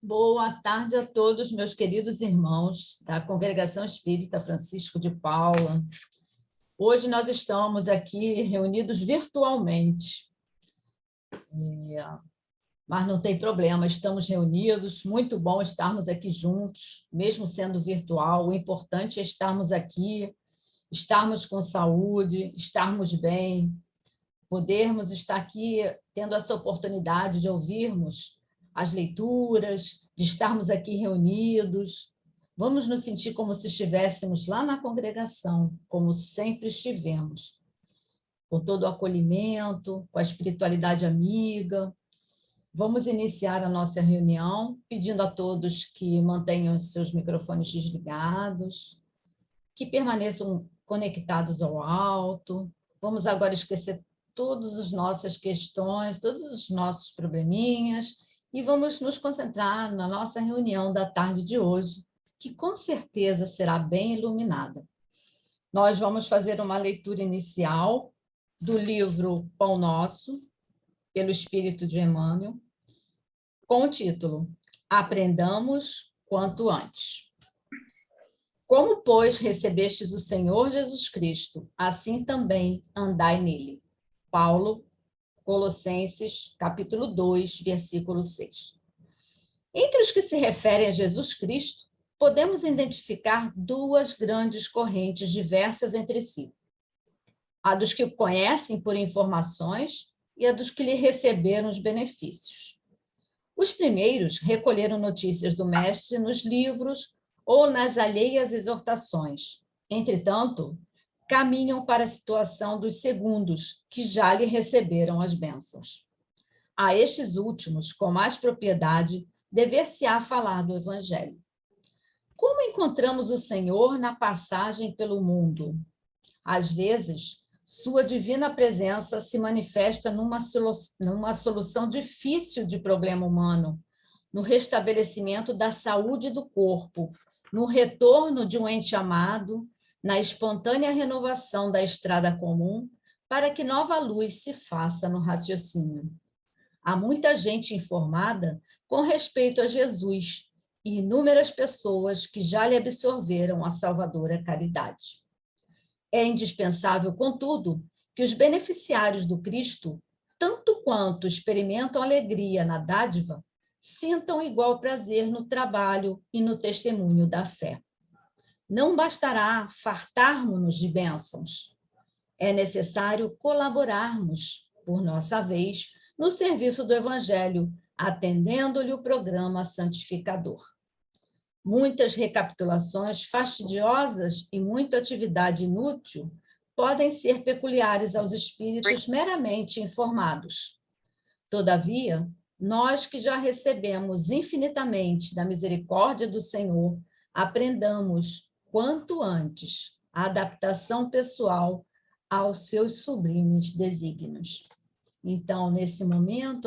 Boa tarde a todos, meus queridos irmãos da Congregação Espírita Francisco de Paula. Hoje nós estamos aqui reunidos virtualmente, mas não tem problema, estamos reunidos, muito bom estarmos aqui juntos, mesmo sendo virtual. O importante é estarmos aqui, estarmos com saúde, estarmos bem, podermos estar aqui tendo essa oportunidade de ouvirmos as leituras, de estarmos aqui reunidos. Vamos nos sentir como se estivéssemos lá na congregação, como sempre estivemos, com todo o acolhimento, com a espiritualidade amiga. Vamos iniciar a nossa reunião, pedindo a todos que mantenham os seus microfones desligados, que permaneçam conectados ao alto. Vamos agora esquecer todas as nossas questões, todos os nossos probleminhas, e vamos nos concentrar na nossa reunião da tarde de hoje, que com certeza será bem iluminada. Nós vamos fazer uma leitura inicial do livro Pão Nosso, pelo Espírito de Emmanuel, com o título Aprendamos quanto antes. Como, pois, recebestes o Senhor Jesus Cristo, assim também andai nele. Paulo, Colossenses, capítulo 2, versículo 6. Entre os que se referem a Jesus Cristo, podemos identificar duas grandes correntes diversas entre si. A dos que o conhecem por informações e a dos que lhe receberam os benefícios. Os primeiros recolheram notícias do Mestre nos livros ou nas alheias exortações. Entretanto, caminham para a situação dos segundos, que já lhe receberam as bênçãos. A estes últimos, com mais propriedade, dever-se-á falar do Evangelho. Como encontramos o Senhor na passagem pelo mundo? Às vezes, sua divina presença se manifesta numa solução difícil de problema humano, no restabelecimento da saúde do corpo, no retorno de um ente amado, na espontânea renovação da estrada comum, para que nova luz se faça no raciocínio. Há muita gente informada com respeito a Jesus e inúmeras pessoas que já lhe absorveram a salvadora caridade. É indispensável, contudo, que os beneficiários do Cristo, tanto quanto experimentam alegria na dádiva, sintam igual prazer no trabalho e no testemunho da fé. Não bastará fartarmos-nos de bênçãos. É necessário colaborarmos, por nossa vez, no serviço do Evangelho, atendendo-lhe o programa santificador. Muitas recapitulações fastidiosas e muita atividade inútil podem ser peculiares aos espíritos meramente informados. Todavia, nós que já recebemos infinitamente da misericórdia do Senhor, aprendamos quanto antes a adaptação pessoal aos seus sublimes desígnios. Então, nesse momento,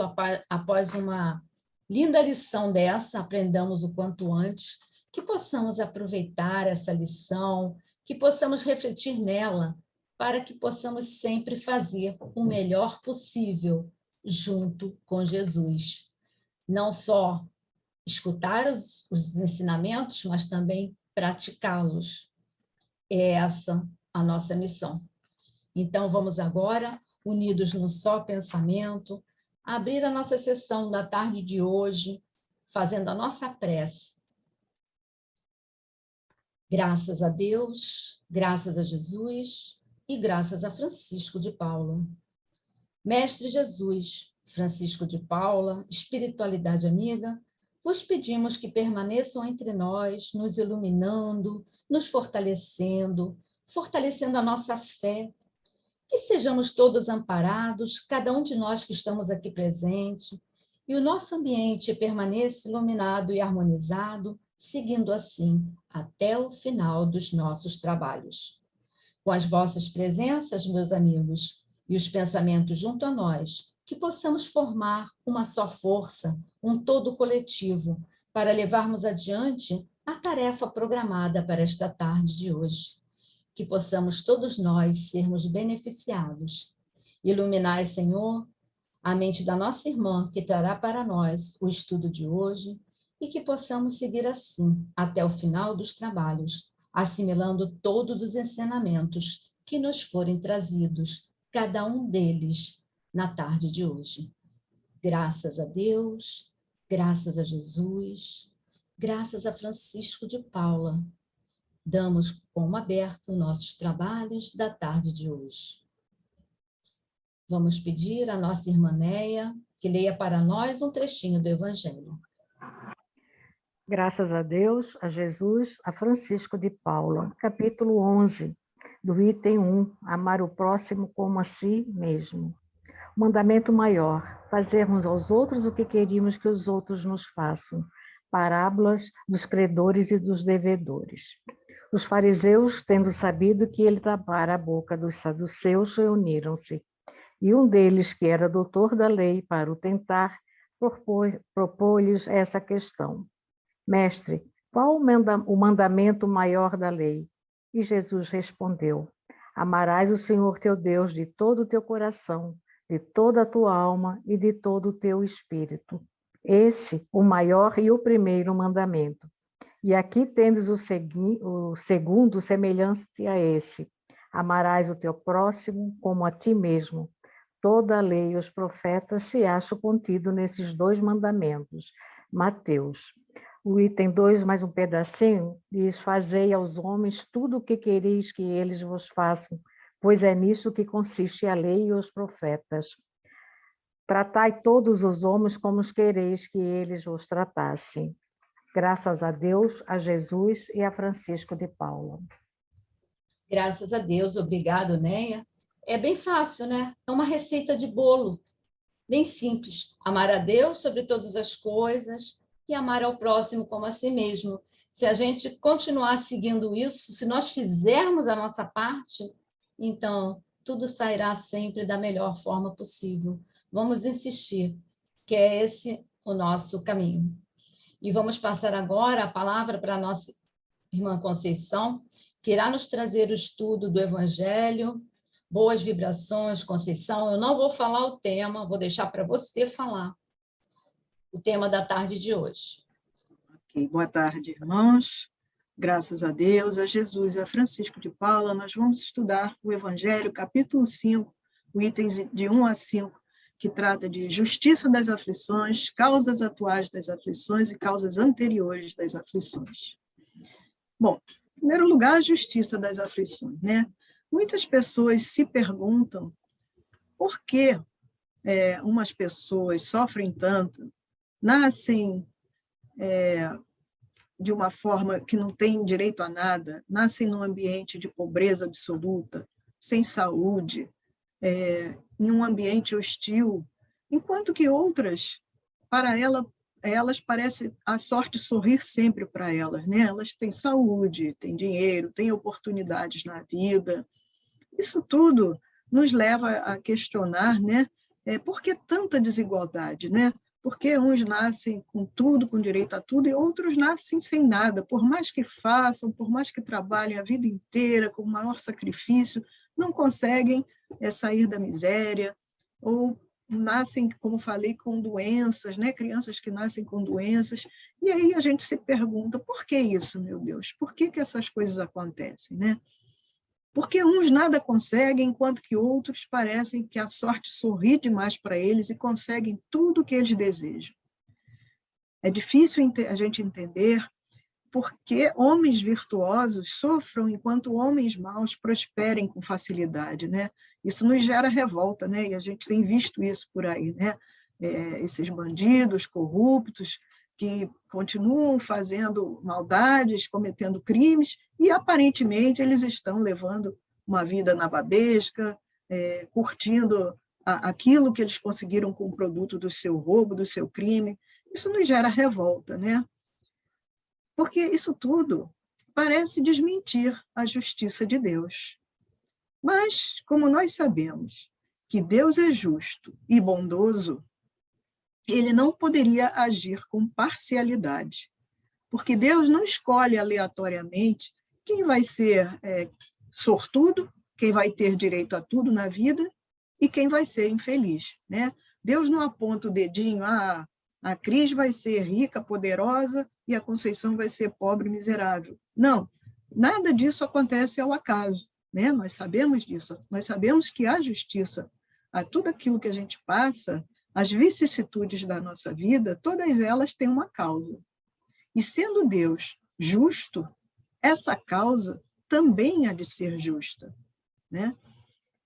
após uma linda lição dessa, aprendamos o quanto antes, que possamos aproveitar essa lição, que possamos refletir nela, para que possamos sempre fazer o melhor possível junto com Jesus. Não só escutar os ensinamentos, mas também praticá-los. É essa a nossa missão. Então, vamos agora, unidos num só pensamento, abrir a nossa sessão da tarde de hoje, fazendo a nossa prece. Graças a Deus, graças a Jesus e graças a Francisco de Paula. Mestre Jesus, Francisco de Paula, espiritualidade amiga, vos pedimos que permaneçam entre nós, nos iluminando, nos fortalecendo, fortalecendo a nossa fé, que sejamos todos amparados, cada um de nós que estamos aqui presente, e o nosso ambiente permaneça iluminado e harmonizado, seguindo assim até o final dos nossos trabalhos. Com as vossas presenças, meus amigos, e os pensamentos junto a nós, que possamos formar uma só força, um todo coletivo, para levarmos adiante a tarefa programada para esta tarde de hoje. Que possamos todos nós sermos beneficiados. Iluminai, Senhor, a mente da nossa irmã, que trará para nós o estudo de hoje, e que possamos seguir assim até o final dos trabalhos, assimilando todos os ensinamentos que nos forem trazidos, cada um deles, na tarde de hoje. Graças a Deus, graças a Jesus, graças a Francisco de Paula, damos como aberto nossos trabalhos da tarde de hoje. Vamos pedir à nossa irmã Neia que leia para nós um trechinho do Evangelho. Graças a Deus, a Jesus, a Francisco de Paula, capítulo 11, do item 1, amar o próximo como a si mesmo. Mandamento maior, fazermos aos outros o que queríamos que os outros nos façam. Parábolas dos credores e dos devedores. Os fariseus, tendo sabido que ele tapara a boca dos saduceus, reuniram-se. E um deles, que era doutor da lei, para o tentar, propôs-lhes essa questão. Mestre, qual o mandamento maior da lei? E Jesus respondeu, amarás o Senhor teu Deus de todo o teu coração, de toda a tua alma e de todo o teu espírito. Esse, o maior e o primeiro mandamento. E aqui tendes o segundo semelhante a esse. Amarás o teu próximo como a ti mesmo. Toda a lei e os profetas se acham contido nesses dois mandamentos. Mateus. O item 2, mais um pedacinho, diz, fazei aos homens tudo o que quereis que eles vos façam, pois é nisso que consiste a lei e os profetas. Tratai todos os homens como os quereis que eles vos tratassem. Graças a Deus, a Jesus e a Francisco de Paula. Graças a Deus, obrigado, Neia. É bem fácil, né? É uma receita de bolo, bem simples. Amar a Deus sobre todas as coisas e amar ao próximo como a si mesmo. Se a gente continuar seguindo isso, se nós fizermos a nossa parte, então tudo sairá sempre da melhor forma possível. Vamos insistir, que é esse o nosso caminho. E vamos passar agora a palavra para a nossa irmã Conceição, que irá nos trazer o estudo do Evangelho. Boas vibrações, Conceição. Eu não vou falar o tema, vou deixar para você falar o tema da tarde de hoje. Ok, boa tarde, irmãos. Graças a Deus, a Jesus e a Francisco de Paula, nós vamos estudar o Evangelho, capítulo 5, itens de 1 a 5, que trata de justiça das aflições, causas atuais das aflições e causas anteriores das aflições. Bom, em primeiro lugar, a justiça das aflições, né? Muitas pessoas se perguntam por que umas pessoas sofrem tanto, nascem de uma forma que não tem direito a nada, nascem num ambiente de pobreza absoluta, sem saúde, em um ambiente hostil, enquanto que outras, para elas parece a sorte sorrir sempre para elas, né? Elas têm saúde, têm dinheiro, têm oportunidades na vida. Isso tudo nos leva a questionar, né? Por que tanta desigualdade, né? Porque uns nascem com tudo, com direito a tudo, e outros nascem sem nada. Por mais que façam, por mais que trabalhem a vida inteira, com o maior sacrifício, não conseguem sair da miséria, ou nascem, como falei, com doenças, né? Crianças que nascem com doenças. E aí a gente se pergunta, por que isso, meu Deus? Por que essas coisas acontecem, né? Porque uns nada conseguem, enquanto que outros parecem que a sorte sorri demais para eles e conseguem tudo o que eles desejam. É difícil a gente entender por que homens virtuosos sofram enquanto homens maus prosperem com facilidade, né? Isso nos gera revolta, né? E a gente tem visto isso por aí, né? Esses bandidos corruptos que continuam fazendo maldades, cometendo crimes, e aparentemente eles estão levando uma vida nababesca, curtindo aquilo que eles conseguiram com o produto do seu roubo, do seu crime. Isso nos gera revolta, né? Porque isso tudo parece desmentir a justiça de Deus. Mas, como nós sabemos que Deus é justo e bondoso, ele não poderia agir com parcialidade, porque Deus não escolhe aleatoriamente quem vai ser sortudo, quem vai ter direito a tudo na vida e quem vai ser infeliz, né? Deus não aponta o dedinho, A Cris vai ser rica, poderosa, e a Conceição vai ser pobre, miserável. Não, nada disso acontece ao acaso, né? Nós sabemos disso, nós sabemos que há justiça a tudo aquilo que a gente passa, as vicissitudes da nossa vida, todas elas têm uma causa. E sendo Deus justo, essa causa também há de ser justa, né?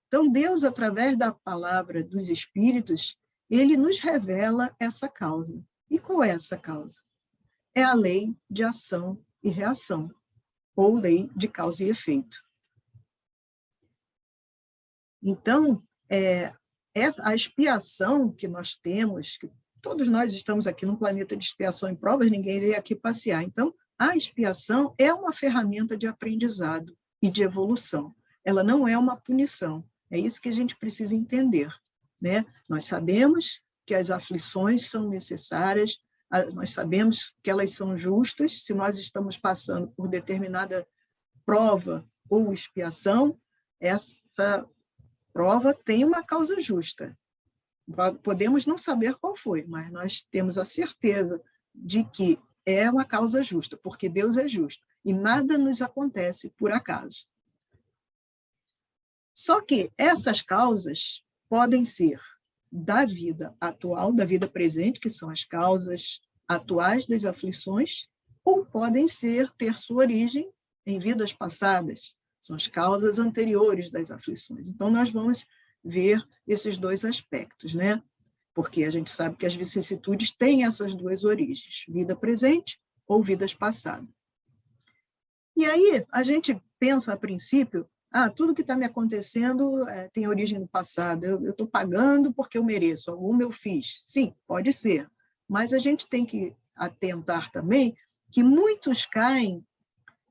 Então, Deus, através da palavra dos Espíritos, ele nos revela essa causa. E qual é essa causa? É a lei de ação e reação, ou lei de causa e efeito. Então, a expiação que nós temos, que todos nós estamos aqui num planeta de expiação e provas, ninguém veio aqui passear. Então, a expiação é uma ferramenta de aprendizado e de evolução. Ela não é uma punição. É isso que a gente precisa entender, né? Nós sabemos que as aflições são necessárias, nós sabemos que elas são justas, se nós estamos passando por determinada prova ou expiação, essa prova tem uma causa justa. Podemos não saber qual foi, mas nós temos a certeza de que é uma causa justa, porque Deus é justo, e nada nos acontece por acaso. Só que essas causas podem ser da vida atual, da vida presente, que são as causas atuais das aflições, ou podem ter sua origem em vidas passadas, são as causas anteriores das aflições. Então, nós vamos ver esses dois aspectos, né? Porque a gente sabe que as vicissitudes têm essas duas origens, vida presente ou vidas passadas. E aí, a gente pensa, a princípio, tudo que está me acontecendo tem origem no passado, eu estou pagando porque eu mereço, alguma eu fiz. Sim, pode ser, mas a gente tem que atentar também que muitos caem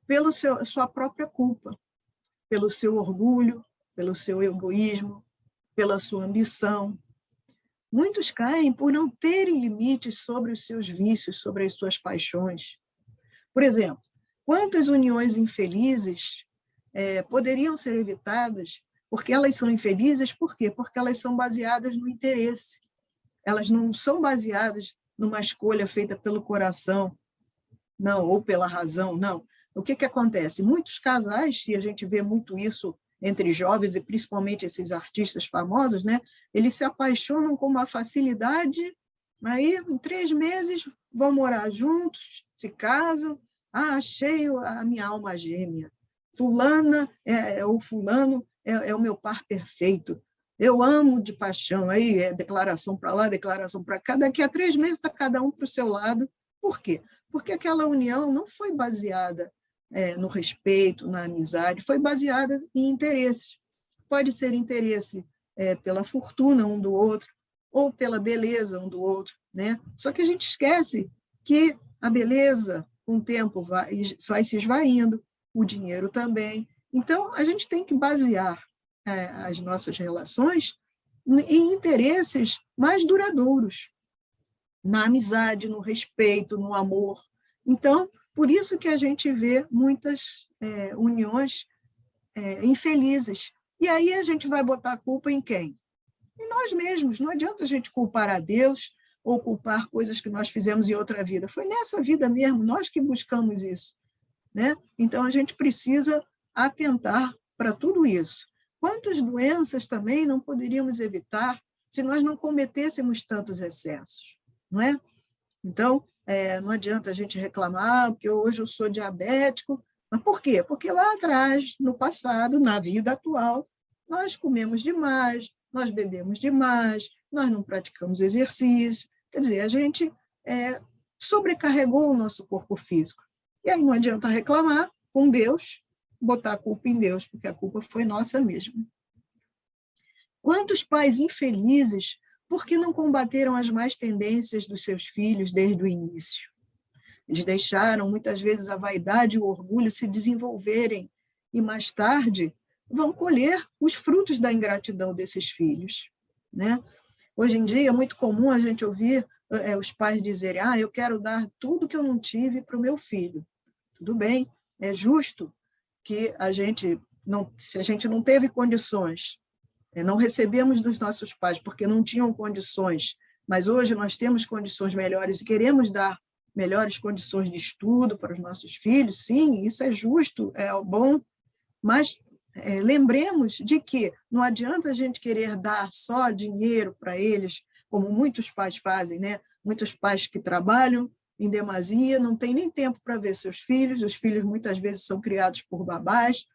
pela sua própria culpa, pelo seu orgulho, pelo seu egoísmo, pela sua ambição. Muitos caem por não terem limites sobre os seus vícios, sobre as suas paixões. Por exemplo, quantas uniões infelizes poderiam ser evitadas porque elas são infelizes? Por quê? Porque elas são baseadas no interesse. Elas não são baseadas numa escolha feita pelo coração, não, ou pela razão, não. O que acontece? Muitos casais, e a gente vê muito isso entre jovens, e principalmente esses artistas famosos, né? Eles se apaixonam com uma facilidade, aí em 3 meses vão morar juntos, se casam, achei a minha alma gêmea. Fulana ou fulano é o meu par perfeito. Eu amo de paixão. Aí é declaração para lá, declaração para cá. Daqui a 3 meses está cada um para o seu lado. Por quê? Porque aquela união não foi baseada no respeito, na amizade, foi baseada em interesses. Pode ser interesse pela fortuna um do outro, ou pela beleza um do outro, né? Só que a gente esquece que a beleza, com o tempo, vai se esvaindo, o dinheiro também. Então, a gente tem que basear as nossas relações em interesses mais duradouros, na amizade, no respeito, no amor. Então, por isso que a gente vê muitas uniões infelizes. E aí a gente vai botar a culpa em quem? Em nós mesmos. Não adianta a gente culpar a Deus ou culpar coisas que nós fizemos em outra vida. Foi nessa vida mesmo, nós que buscamos isso, né? Então, a gente precisa atentar para tudo isso. Quantas doenças também não poderíamos evitar se nós não cometêssemos tantos excessos, não é? Então, não adianta a gente reclamar, porque hoje eu sou diabético. Mas por quê? Porque lá atrás, no passado, na vida atual, nós comemos demais, nós bebemos demais, nós não praticamos exercício. Quer dizer, a gente sobrecarregou o nosso corpo físico. E aí não adianta reclamar com Deus, botar a culpa em Deus, porque a culpa foi nossa mesmo. Quantos pais infelizes porque não combateram as más tendências dos seus filhos desde o início? Eles deixaram, muitas vezes, a vaidade e o orgulho se desenvolverem e, mais tarde, vão colher os frutos da ingratidão desses filhos, né? Hoje em dia, é muito comum a gente ouvir os pais dizerem: eu quero dar tudo que eu não tive para o meu filho. Tudo bem, é justo que se a gente não teve condições, não recebemos dos nossos pais porque não tinham condições mas hoje nós temos condições melhores e queremos dar melhores condições de estudo para os nossos filhos, sim, isso é justo, é bom, mas lembremos de que não adianta a gente querer dar só dinheiro para eles, como muitos pais fazem, né? Muitos pais que trabalham em demasia, não têm nem tempo para ver seus filhos, os filhos muitas vezes são criados por babás,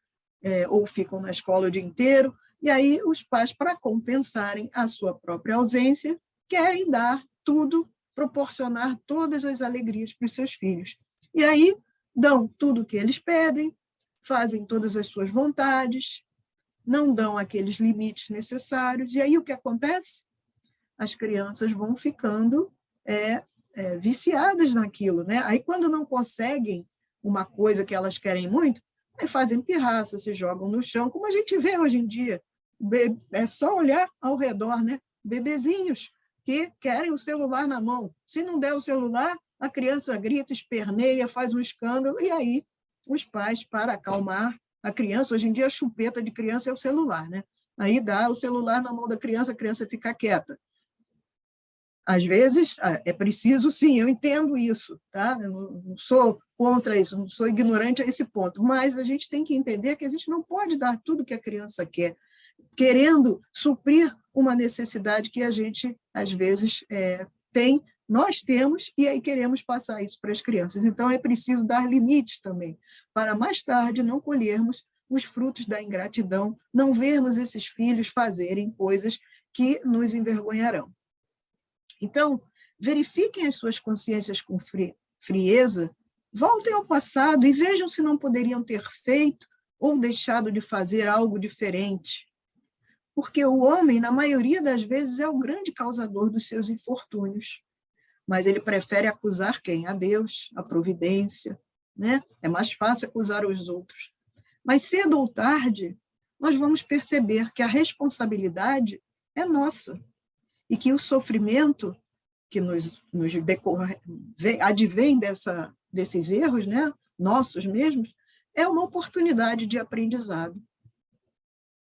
ou ficam na escola o dia inteiro, e aí os pais, para compensarem a sua própria ausência, querem dar tudo, proporcionar todas as alegrias para os seus filhos. E aí dão tudo o que eles pedem, fazem todas as suas vontades, não dão aqueles limites necessários, e aí o que acontece? As crianças vão ficando viciadas naquilo, né? Aí quando não conseguem uma coisa que elas querem muito, aí fazem pirraça, se jogam no chão, como a gente vê hoje em dia. É só olhar ao redor, né? Bebezinhos que querem o celular na mão. Se não der o celular, a criança grita, esperneia, faz um escândalo, e aí os pais, para acalmar a criança, hoje em dia a chupeta de criança é o celular, né? Aí dá o celular na mão da criança, a criança fica quieta. Às vezes, é preciso, sim, eu entendo isso, tá? Eu não sou contra isso, não sou ignorante a esse ponto, mas a gente tem que entender que a gente não pode dar tudo que a criança quer, querendo suprir uma necessidade que a gente, às vezes, tem, nós temos, e aí queremos passar isso para as crianças. Então, é preciso dar limites também, para mais tarde não colhermos os frutos da ingratidão, não vermos esses filhos fazerem coisas que nos envergonharão. Então, verifiquem as suas consciências com frieza, voltem ao passado e vejam se não poderiam ter feito ou deixado de fazer algo diferente. Porque o homem, na maioria das vezes, é o grande causador dos seus infortúnios. Mas ele prefere acusar quem? A Deus, a providência, né? É mais fácil acusar os outros. Mas cedo ou tarde, nós vamos perceber que a responsabilidade é nossa e que o sofrimento que nos advém desses erros, né? Nossos mesmos, é uma oportunidade de aprendizado.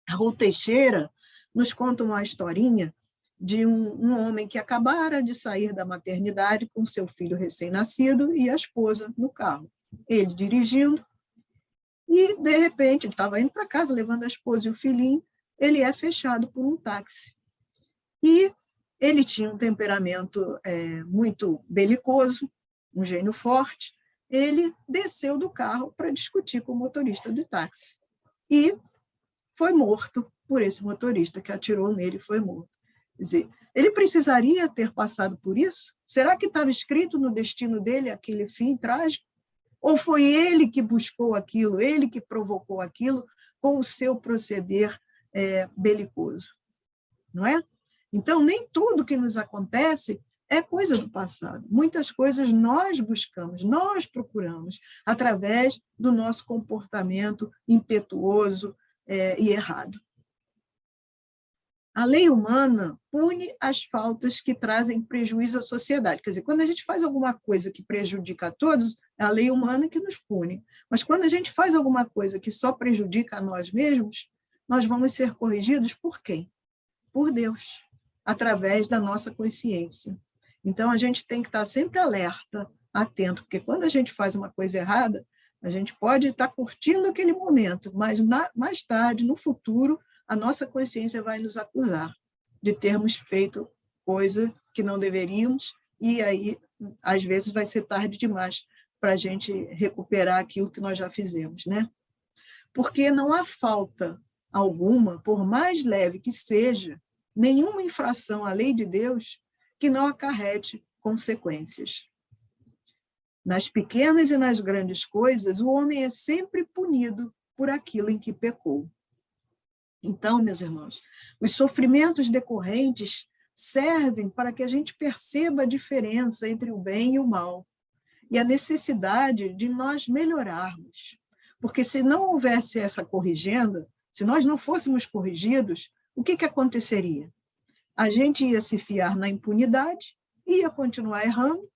A Ruth Teixeira nos conta uma historinha de um homem que acabara de sair da maternidade com seu filho recém-nascido e a esposa no carro. Ele dirigindo, e, de repente, ele estava indo para casa, levando a esposa e o filhinho, ele é fechado por um táxi. E ele tinha um temperamento muito belicoso, um gênio forte. Ele desceu do carro para discutir com o motorista do táxi. E foi morto por esse motorista que atirou nele e foi morto. Quer dizer, ele precisaria ter passado por isso? Será que estava escrito no destino dele aquele fim trágico? Ou foi ele que buscou aquilo, ele que provocou aquilo com o seu proceder belicoso? Não é? Então, nem tudo que nos acontece é coisa do passado. Muitas coisas nós buscamos, nós procuramos, através do nosso comportamento impetuoso e errado. A lei humana pune as faltas que trazem prejuízo à sociedade. Quer dizer, quando a gente faz alguma coisa que prejudica a todos, é a lei humana que nos pune. Mas quando a gente faz alguma coisa que só prejudica a nós mesmos, nós vamos ser corrigidos por quem? Por Deus, através da nossa consciência. Então, a gente tem que estar sempre alerta, atento, porque quando a gente faz uma coisa errada, a gente pode estar curtindo aquele momento, mas mais tarde, no futuro, a nossa consciência vai nos acusar de termos feito coisa que não deveríamos, e aí, às vezes, vai ser tarde demais para a gente recuperar aquilo que nós já fizemos, né? Porque não há falta alguma, por mais leve que seja, nenhuma infração à lei de Deus que não acarrete consequências. Nas pequenas e nas grandes coisas, o homem é sempre punido por aquilo em que pecou. Então, meus irmãos, os sofrimentos decorrentes servem para que a gente perceba a diferença entre o bem e o mal e a necessidade de nós melhorarmos. Porque se não houvesse essa corrigenda, se nós não fôssemos corrigidos, o que aconteceria? A gente ia se fiar na impunidade, ia continuar errando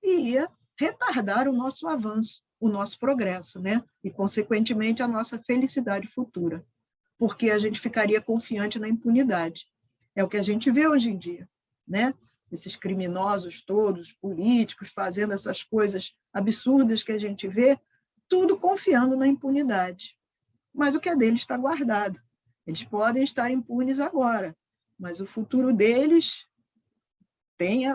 e ia retardar o nosso avanço, o nosso progresso, né? E, consequentemente, a nossa felicidade futura, porque a gente ficaria confiante na impunidade. É o que a gente vê hoje em dia, né? esses criminosos todos, políticos, fazendo essas coisas absurdas que a gente vê, tudo confiando na impunidade. Mas o que é deles está guardado. Eles podem estar impunes agora, mas o futuro deles,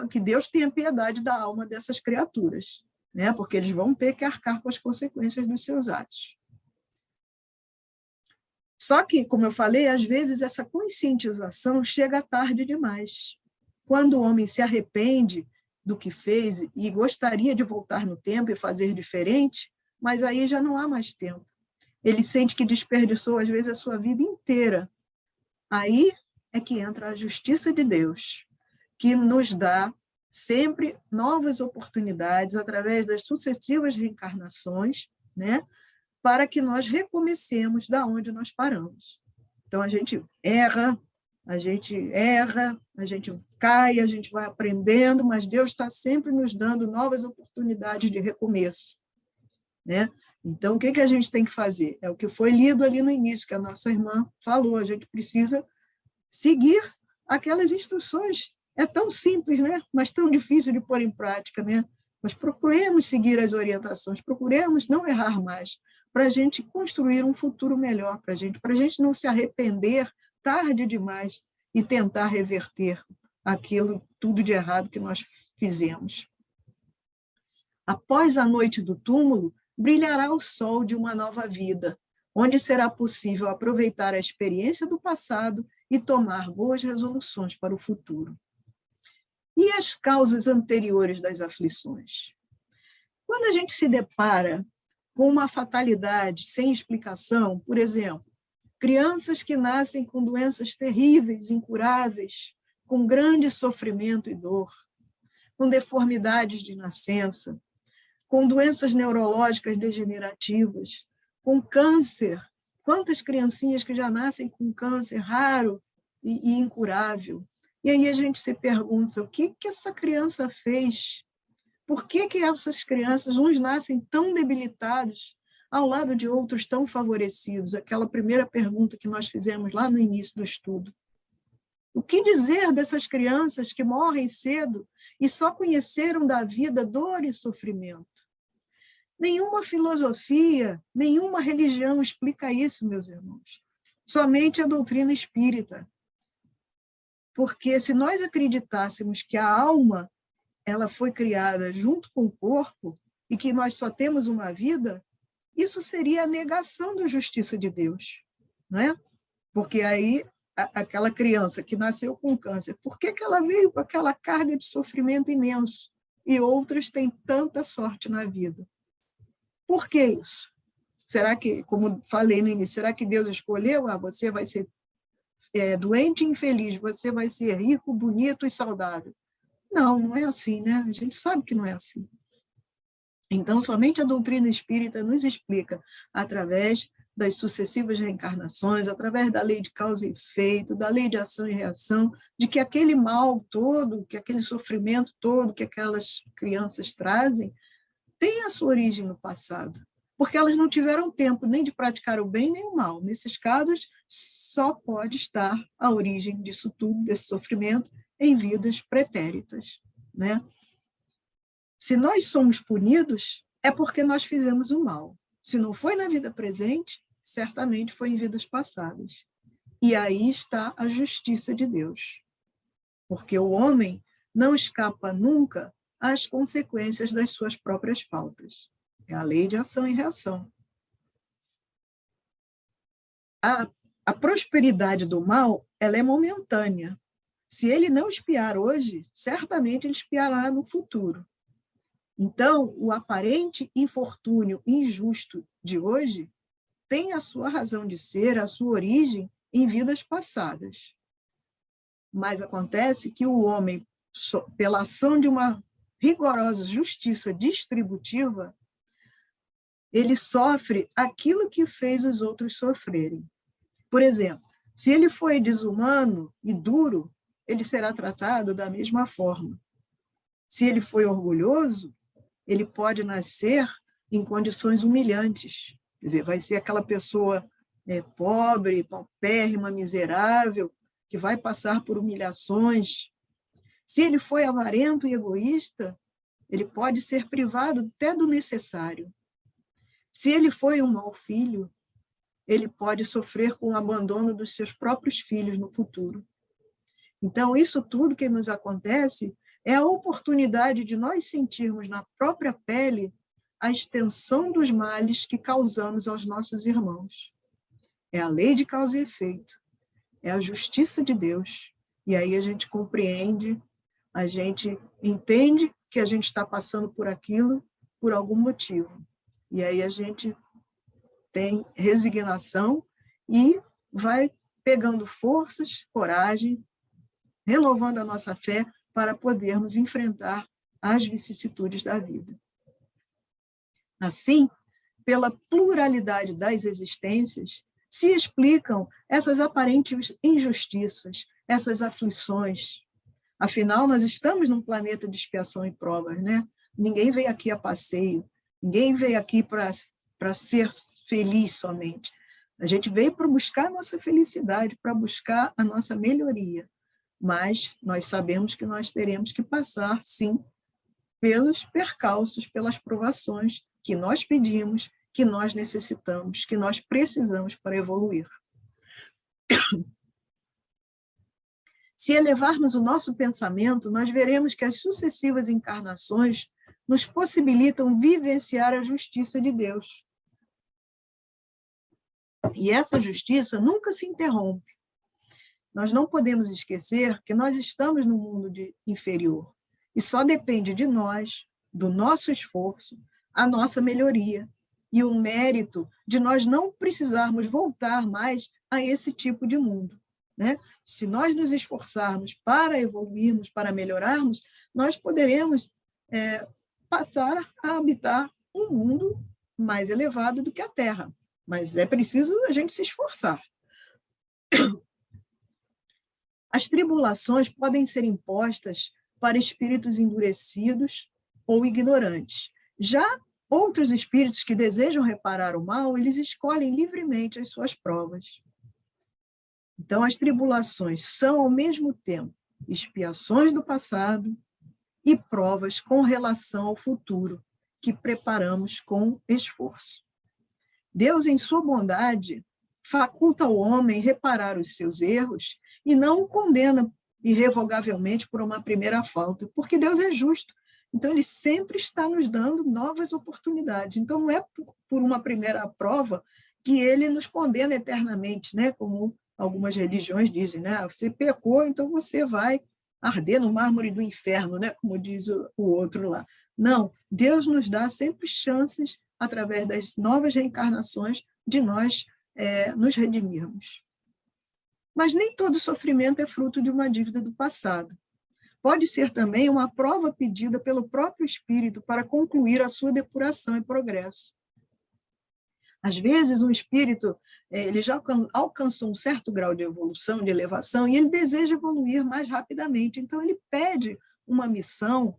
que Deus tenha piedade da alma dessas criaturas, né? Porque eles vão ter que arcar com as consequências dos seus atos. Só que, como eu falei, às vezes essa conscientização chega tarde demais. Quando o homem se arrepende do que fez e gostaria de voltar no tempo e fazer diferente, mas aí já não há mais tempo. Ele sente que desperdiçou, às vezes, a sua vida inteira. Aí é que entra a justiça de Deus, que nos dá sempre novas oportunidades através das sucessivas reencarnações, né, para que nós recomecemos da onde nós paramos. Então, a gente erra, a gente cai, a gente vai aprendendo, mas Deus está sempre nos dando novas oportunidades de recomeço, né? Então, o que a gente tem que fazer? É o que foi lido ali no início, que a nossa irmã falou, a gente precisa seguir aquelas instruções. É tão simples, né? Mas tão difícil de pôr em prática, né? Mas procuremos seguir as orientações, procuremos não errar mais, para a gente construir um futuro melhor para a gente não se arrepender tarde demais e tentar reverter aquilo tudo de errado que nós fizemos. Após a noite do túmulo, brilhará o sol de uma nova vida, onde será possível aproveitar a experiência do passado e tomar boas resoluções para o futuro. E as causas anteriores das aflições? Quando a gente se depara com uma fatalidade sem explicação, por exemplo, crianças que nascem com doenças terríveis, incuráveis, com grande sofrimento e dor, com deformidades de nascença, com doenças neurológicas degenerativas, com câncer. Quantas criancinhas que já nascem com câncer raro e incurável? E aí a gente se pergunta, o que essa criança fez? Por que essas crianças, uns nascem tão debilitados, ao lado de outros tão favorecidos? Aquela primeira pergunta que nós fizemos lá no início do estudo. O que dizer dessas crianças que morrem cedo e só conheceram da vida dor e sofrimento? Nenhuma filosofia, nenhuma religião explica isso, meus irmãos. Somente a doutrina espírita. Porque se nós acreditássemos que a alma ela foi criada junto com o corpo e que nós só temos uma vida, isso seria a negação da justiça de Deus, não é? Porque aí aquela criança que nasceu com câncer, por que ela veio com aquela carga de sofrimento imenso e outras têm tanta sorte na vida? Por que isso? Será que, como falei no início, será que Deus escolheu? Você vai ser doente e infeliz, você vai ser rico, bonito e saudável. Não, não é assim, né? A gente sabe que não é assim. Então, somente a doutrina espírita nos explica, através das sucessivas reencarnações, através da lei de causa e efeito, da lei de ação e reação, de que aquele mal todo, que aquele sofrimento todo que aquelas crianças trazem, tem a sua origem no passado, porque elas não tiveram tempo nem de praticar o bem nem o mal. Nesses casos, só pode estar a origem disso tudo, desse sofrimento, em vidas pretéritas, né? Se nós somos punidos, é porque nós fizemos o mal. Se não foi na vida presente, certamente foi em vidas passadas. E aí está a justiça de Deus. Porque o homem não escapa nunca às consequências das suas próprias faltas. É a lei de ação e reação. A prosperidade do mal, ela é momentânea. Se ele não espiar hoje, certamente ele espiará no futuro. Então, o aparente infortúnio injusto de hoje tem a sua razão de ser, a sua origem em vidas passadas. Mas acontece que o homem, pela ação de uma rigorosa justiça distributiva, ele sofre aquilo que fez os outros sofrerem. Por exemplo, se ele foi desumano e duro, ele será tratado da mesma forma. Se ele foi orgulhoso, ele pode nascer em condições humilhantes. Quer dizer, vai ser aquela pessoa pobre, paupérrima, miserável, que vai passar por humilhações. Se ele foi avarento e egoísta, ele pode ser privado até do necessário. Se ele foi um mau filho, ele pode sofrer com o abandono dos seus próprios filhos no futuro. Então, isso tudo que nos acontece é a oportunidade de nós sentirmos na própria pele a extensão dos males que causamos aos nossos irmãos. É a lei de causa e efeito, é a justiça de Deus. E aí a gente compreende, a gente entende que a gente está passando por aquilo por algum motivo. E aí a gente tem resignação e vai pegando forças, coragem, renovando a nossa fé para podermos enfrentar as vicissitudes da vida. Assim, pela pluralidade das existências, se explicam essas aparentes injustiças, essas aflições. Afinal, nós estamos num planeta de expiação e provas, né? Ninguém veio aqui a passeio, ninguém veio aqui para ser feliz somente. A gente veio para buscar a nossa felicidade, para buscar a nossa melhoria. Mas nós sabemos que nós teremos que passar, sim, pelos percalços, pelas provações que nós pedimos, que nós necessitamos, que nós precisamos para evoluir. Se elevarmos o nosso pensamento, nós veremos que as sucessivas encarnações nos possibilitam vivenciar a justiça de Deus. E essa justiça nunca se interrompe. Nós não podemos esquecer que nós estamos no mundo inferior e só depende de nós, do nosso esforço, a nossa melhoria e o mérito de nós não precisarmos voltar mais a esse tipo de mundo, né? Se nós nos esforçarmos para evoluirmos, para melhorarmos, nós poderemos passar a habitar um mundo mais elevado do que a Terra, mas é preciso a gente se esforçar. As tribulações podem ser impostas para espíritos endurecidos ou ignorantes. Já outros espíritos que desejam reparar o mal, eles escolhem livremente as suas provas. Então, as tribulações são, ao mesmo tempo, expiações do passado e provas com relação ao futuro, que preparamos com esforço. Deus, em sua bondade, faculta ao homem reparar os seus erros e não o condena irrevogavelmente por uma primeira falta, porque Deus é justo. Então, ele sempre está nos dando novas oportunidades. Então, não é por uma primeira prova que ele nos condena eternamente, né? Como algumas religiões dizem, né? Você pecou, então você vai arder no mármore do inferno, né? Como diz o outro lá. Não, Deus nos dá sempre chances, através das novas reencarnações, de nós nos redimirmos. Mas nem todo sofrimento é fruto de uma dívida do passado. Pode ser também uma prova pedida pelo próprio espírito para concluir a sua depuração e progresso. Às vezes, um espírito ele já alcançou um certo grau de evolução, de elevação, e ele deseja evoluir mais rapidamente. Então, ele pede uma missão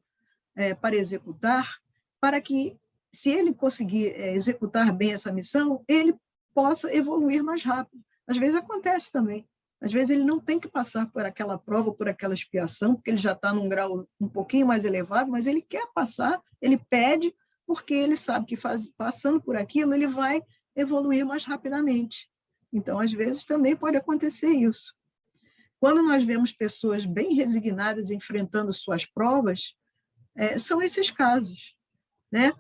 para executar, para que, se ele conseguir executar bem essa missão, ele possa evoluir mais rápido. Às vezes acontece também. Às vezes ele não tem que passar por aquela prova, por aquela expiação, porque ele já está num grau um pouquinho mais elevado, mas ele quer passar, ele pede, porque ele sabe que passando por aquilo, ele vai evoluir mais rapidamente. Então, às vezes, também pode acontecer isso. Quando nós vemos pessoas bem resignadas enfrentando suas provas, são esses casos, né?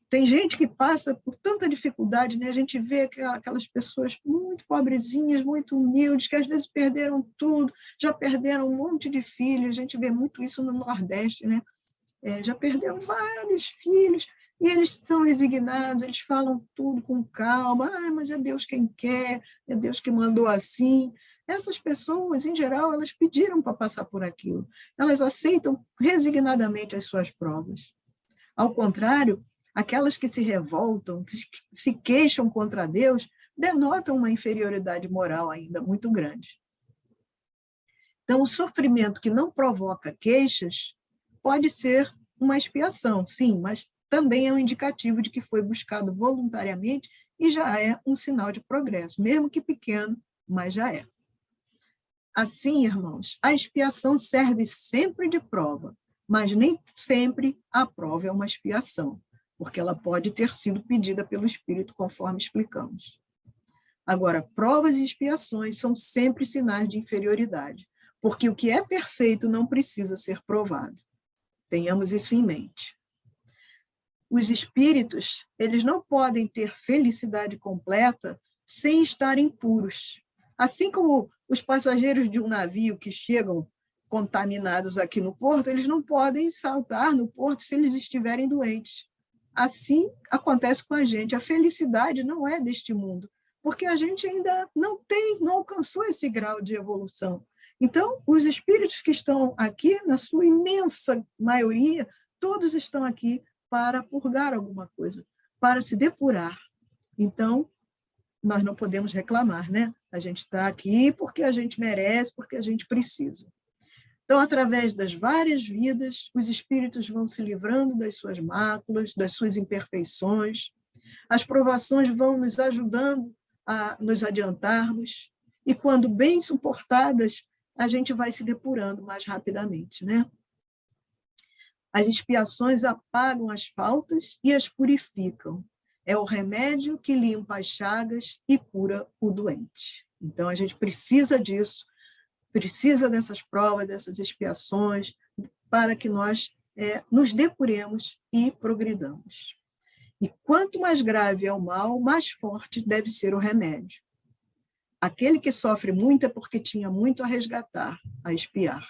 Tem gente que passa por tanta dificuldade, né? A gente vê aquelas pessoas muito pobrezinhas, muito humildes, que às vezes perderam tudo, já perderam um monte de filhos, a gente vê muito isso no Nordeste, né? Já perderam vários filhos, e eles estão resignados, eles falam tudo com calma, mas é Deus quem quer, é Deus que mandou assim. Essas pessoas, em geral, elas pediram para passar por aquilo, elas aceitam resignadamente as suas provas. Ao contrário, aquelas que se revoltam, que se queixam contra Deus, denotam uma inferioridade moral ainda muito grande. Então, o sofrimento que não provoca queixas pode ser uma expiação, sim, mas também é um indicativo de que foi buscado voluntariamente e já é um sinal de progresso, mesmo que pequeno, mas já é. Assim, irmãos, a expiação serve sempre de prova, mas nem sempre a prova é uma expiação, porque ela pode ter sido pedida pelo Espírito, conforme explicamos. Agora, provas e expiações são sempre sinais de inferioridade, porque o que é perfeito não precisa ser provado. Tenhamos isso em mente. Os espíritos, eles não podem ter felicidade completa sem estarem puros. Assim como os passageiros de um navio que chegam contaminados aqui no porto, eles não podem saltar no porto se eles estiverem doentes. Assim acontece com a gente. A felicidade não é deste mundo, porque a gente ainda não alcançou esse grau de evolução. Então, os espíritos que estão aqui, na sua imensa maioria, todos estão aqui para purgar alguma coisa, para se depurar. Então, nós não podemos reclamar, né? A gente está aqui porque a gente merece, porque a gente precisa. Então, através das várias vidas, os espíritos vão se livrando das suas máculas, das suas imperfeições. As provações vão nos ajudando a nos adiantarmos, e quando bem suportadas, a gente vai se depurando mais rapidamente, né? As expiações apagam as faltas e as purificam. É o remédio que limpa as chagas e cura o doente. Então, a gente precisa disso, precisa dessas provas, dessas expiações, para que nós nos depuremos e progridamos. E quanto mais grave é o mal, mais forte deve ser o remédio. Aquele que sofre muito é porque tinha muito a resgatar, a expiar.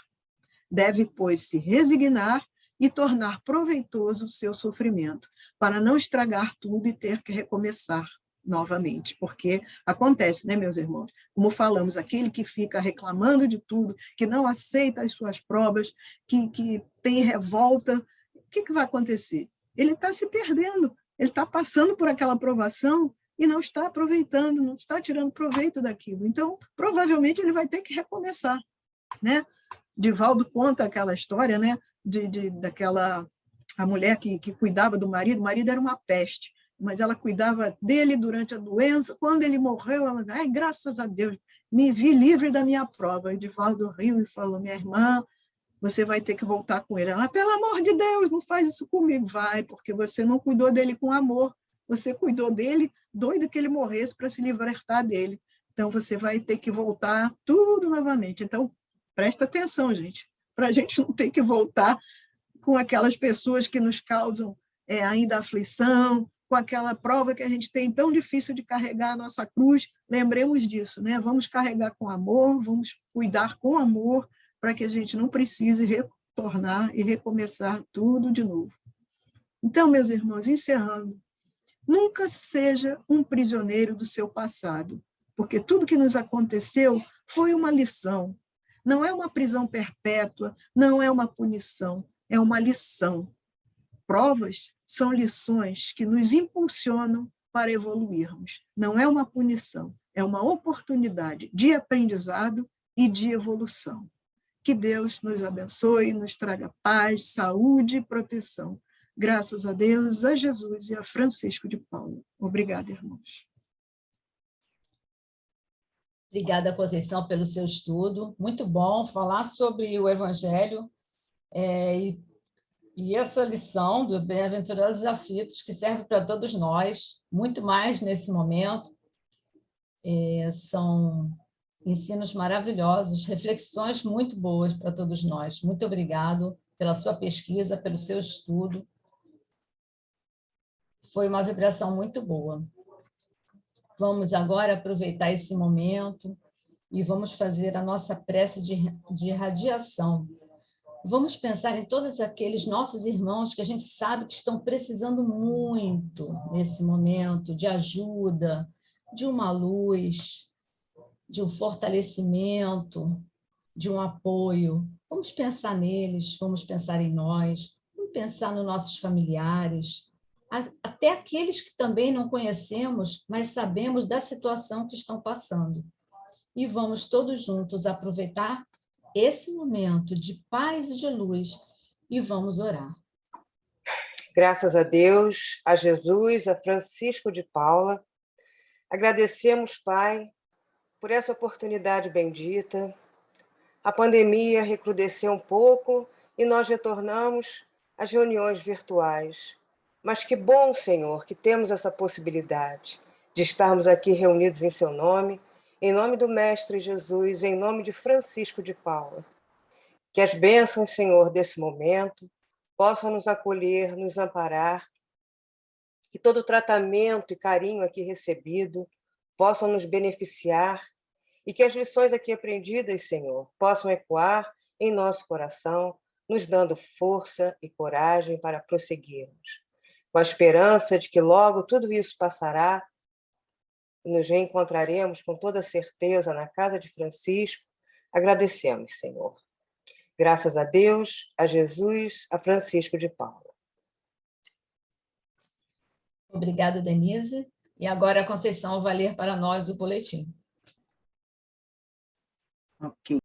Deve, pois, se resignar e tornar proveitoso o seu sofrimento, para não estragar tudo e ter que recomeçar novamente, porque acontece, né, meus irmãos? Como falamos, aquele que fica reclamando de tudo, que não aceita as suas provas, que tem revolta, o que vai acontecer? Ele está se perdendo, ele está passando por aquela provação e não está aproveitando, não está tirando proveito daquilo. Então, provavelmente, ele vai ter que recomeçar, né? Divaldo conta aquela história, né, daquela a mulher que cuidava do marido. O marido era uma peste, mas ela cuidava dele durante a doença. Quando ele morreu, ela, ai, graças a Deus, me vi livre da minha prova. E Divaldo riu e falou, minha irmã, você vai ter que voltar com ele. Ela, pelo amor de Deus, não faz isso comigo. Vai, porque você não cuidou dele com amor, você cuidou dele doido que ele morresse para se libertar dele. Então, você vai ter que voltar tudo novamente. Então, presta atenção, gente, para a gente não ter que voltar com aquelas pessoas que nos causam ainda aflição, com aquela prova que a gente tem tão difícil de carregar a nossa cruz. Lembremos disso, né? Vamos carregar com amor, vamos cuidar com amor, para que a gente não precise retornar e recomeçar tudo de novo. Então, meus irmãos, encerrando, nunca seja um prisioneiro do seu passado, porque tudo que nos aconteceu foi uma lição. Não é uma prisão perpétua, não é uma punição, é uma lição. Provas são lições que nos impulsionam para evoluirmos. Não é uma punição, é uma oportunidade de aprendizado e de evolução. Que Deus nos abençoe, nos traga paz, saúde e proteção. Graças a Deus, a Jesus e a Francisco de Paula. Obrigada, irmãos. Obrigada, Conceição, pelo seu estudo. Muito bom falar sobre o Evangelho e essa lição do Bem-aventurados aflitos, que serve para todos nós, muito mais nesse momento. São ensinos maravilhosos, reflexões muito boas para todos nós. Muito obrigado pela sua pesquisa, pelo seu estudo. Foi uma vibração muito boa. Vamos agora aproveitar esse momento e vamos fazer a nossa prece de irradiação. Vamos pensar em todos aqueles nossos irmãos que a gente sabe que estão precisando muito nesse momento de ajuda, de uma luz, de um fortalecimento, de um apoio. Vamos pensar neles, vamos pensar em nós, vamos pensar nos nossos familiares, até aqueles que também não conhecemos, mas sabemos da situação que estão passando. E vamos todos juntos aproveitar esse momento de paz e de luz e vamos orar. Graças a Deus, a Jesus, a Francisco de Paula, agradecemos, Pai, por essa oportunidade bendita, a pandemia recrudesceu um pouco e nós retornamos às reuniões virtuais. Mas que bom, Senhor, que temos essa possibilidade de estarmos aqui reunidos em nome do Mestre Jesus, em nome de Francisco de Paula. Que as bênçãos, Senhor, desse momento possam nos acolher, nos amparar, que todo o tratamento e carinho aqui recebido possam nos beneficiar e que as lições aqui aprendidas, Senhor, possam ecoar em nosso coração, nos dando força e coragem para prosseguirmos. Com a esperança de que logo tudo isso passará e nos reencontraremos com toda certeza na casa de Francisco, agradecemos, Senhor. Graças a Deus, a Jesus, a Francisco de Paula. Obrigada, Denise. E agora a Conceição vai ler para nós o boletim. Ok.